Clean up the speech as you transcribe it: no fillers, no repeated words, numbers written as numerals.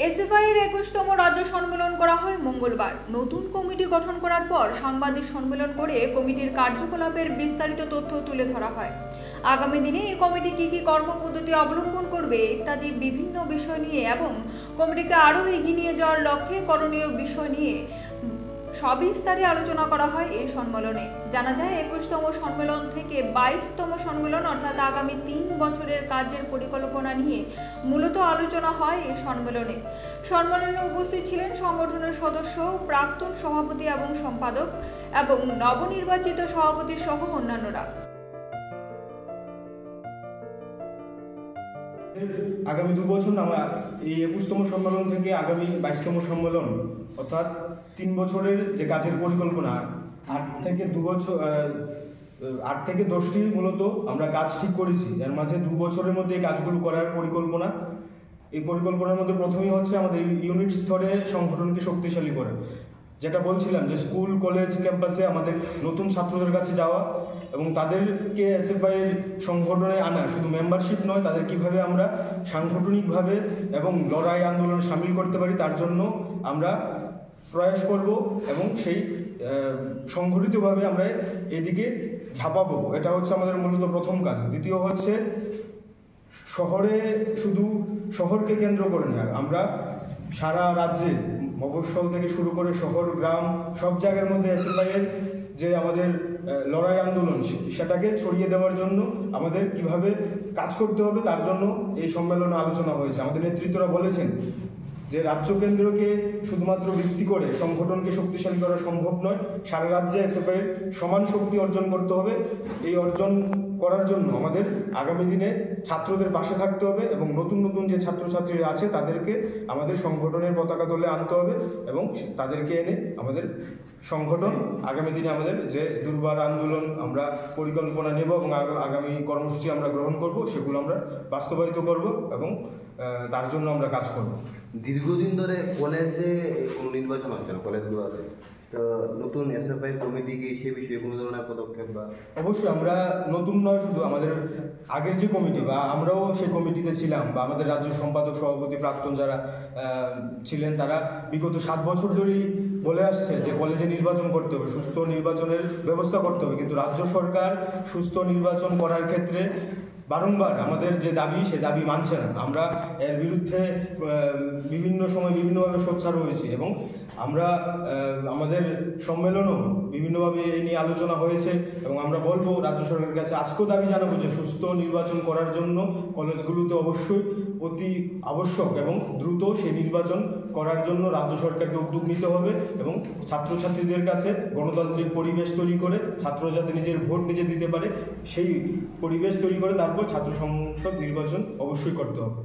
এসএফআইয়ের ২১তম রাজ্য সম্মেলন করা হয় মঙ্গলবার। নতুন কমিটি গঠন করার পর সাংবাদিক সম্মেলন করে কমিটির কার্যকলাপের বিস্তারিত তথ্য তুলে ধরা হয়। আগামী দিনে এই কমিটি কী কর্মপদ্ধতি অবলম্বন করবে ইত্যাদি বিভিন্ন বিষয় নিয়ে এবং কমিটিকে আরও এগিয়ে নিয়ে যাওয়ার লক্ষ্যে করণীয় বিষয় নিয়ে সবিস্তারে আলোচনা করা হয় এই সম্মেলনে। জানা যায় ২১তম সম্মেলন থেকে ২২তম সম্মেলন অর্থাৎ আগামী ৩ বছরের কাজের পরিকল্পনা নিয়ে মূলত আলোচনা হয় এই সম্মেলনে। সম্মেলনে উপস্থিত ছিলেন সংগঠনের সদস্য, প্রাক্তন সভাপতি এবং সম্পাদক এবং নবনির্বাচিত সভাপতি সহ অন্যান্যরা। আগামী 2 বছর আমরা এই ২১তম সম্মেলন থেকে আগামী ২২তম সম্মেলন অর্থাৎ 3 বছরের যে কাজের পরিকল্পনা 8 থেকে 10টি মূলত আমরা কাজ ঠিক করেছি। এর মাঝে 2 বছরের মধ্যে এই কাজগুলো করার পরিকল্পনা। এই পরিকল্পনার মধ্যে প্রথমেই হচ্ছে আমাদের ইউনিট স্তরে সংগঠনকে শক্তিশালী করা, যেটা বলছিলাম যে স্কুল কলেজ ক্যাম্পাসে আমাদের নতুন ছাত্রদের কাছে যাওয়া এবং তাদেরকে এসএফআইয়ের সংগঠনে আনা, শুধু মেম্বারশিপ নয়, তাদের কিভাবে আমরা সাংগঠনিকভাবে এবং লড়াই আন্দোলন সামিল করতে পারি তার জন্য আমরা প্রয়াস করব এবং সেই সংগঠিতভাবে আমরা এদিকে ঝাঁপাবো। এটা হচ্ছে আমাদের মূলত প্রথম কাজ। দ্বিতীয় হচ্ছে শুধু শহরকে কেন্দ্র করে না, আমরা সারা রাজ্যে মফস্বল থেকে শুরু করে শহর গ্রাম সব জায়গার মধ্যে এসএফআইয়ের যে আমাদের লড়াই আন্দোলন সেটাকে ছড়িয়ে দেওয়ার জন্য আমাদের কিভাবে কাজ করতে হবে তার জন্য এই সম্মেলনে আলোচনা হয়েছে। আমাদের নেতৃত্বরা বলেছেন যে রাজ্য কেন্দ্রকে শুধুমাত্র ভিত্তি করে সংগঠনকে শক্তিশালী করা সম্ভব নয়, সারা রাজ্যে এসএফআইয়ের সমান শক্তি অর্জন করতে হবে। এই অর্জন করার জন্য আমাদের আগামী দিনে ছাত্রদের পাশে থাকতে হবে এবং নতুন নতুন যে ছাত্রছাত্রীরা আছে তাদেরকে আমাদের সংগঠনের পতাকা তলে আনতে হবে এবং তাদেরকে এনে আমাদের সংগঠন আগামী দিনে আমাদের যে দুর্বার আন্দোলন আমরা পরিকল্পনা নেব এবং আগামী কর্মসূচি আমরা গ্রহণ করব সেগুলো আমরা বাস্তবায়িত করব এবং তার জন্য আমরা কাজ করব। দীর্ঘদিন ধরে কলেজে কোনো নির্বাচন হচ্ছে না, কলেজগুলোতে তো নতুন এসএফআই কমিটি কি সে বিষয়ে কোনো ধরনের পদক্ষেপ বা? অবশ্যই আমরা নতুন নয়, শুধু আমাদের আগের যে কমিটি বা আমরাও সেই কমিটিতে ছিলাম বা আমাদের রাজ্য সম্পাদক সভাপতি প্রাক্তন যারা ছিলেন তারা বিগত 7 বছর ধরেই বলে আসছে যে কলেজে নির্বাচন করতে হবে, সুস্থ নির্বাচনের ব্যবস্থা করতে হবে, কিন্তু রাজ্য সরকার সুস্থ নির্বাচন করার ক্ষেত্রে বারংবার আমাদের যে দাবি সে দাবি মানছে না। আমরা এর বিরুদ্ধে বিভিন্ন সময় বিভিন্নভাবে সোচ্চার হয়েছি এবং আমরা আমাদের সম্মেলনও বিভিন্নভাবে এই নিয়ে আলোচনা হয়েছে এবং আমরা বলবো রাজ্য সরকারের কাছে আজকেও দাবি জানাবো যে সুস্থ নির্বাচন করার জন্য কলেজগুলোতে অবশ্যই অতি আবশ্যক এবং দ্রুত সেই নির্বাচন করার জন্য রাজ্য সরকারকে উদ্যোগ নিতে হবে এবং ছাত্রছাত্রীদের কাছে গণতান্ত্রিক পরিবেশ তৈরি করে ছাত্র যাতে নিজের ভোট নিজে দিতে পারে সেই পরিবেশ তৈরি করে তারপর ছাত্র সংসদ নির্বাচন অবশ্যই করতে হবে।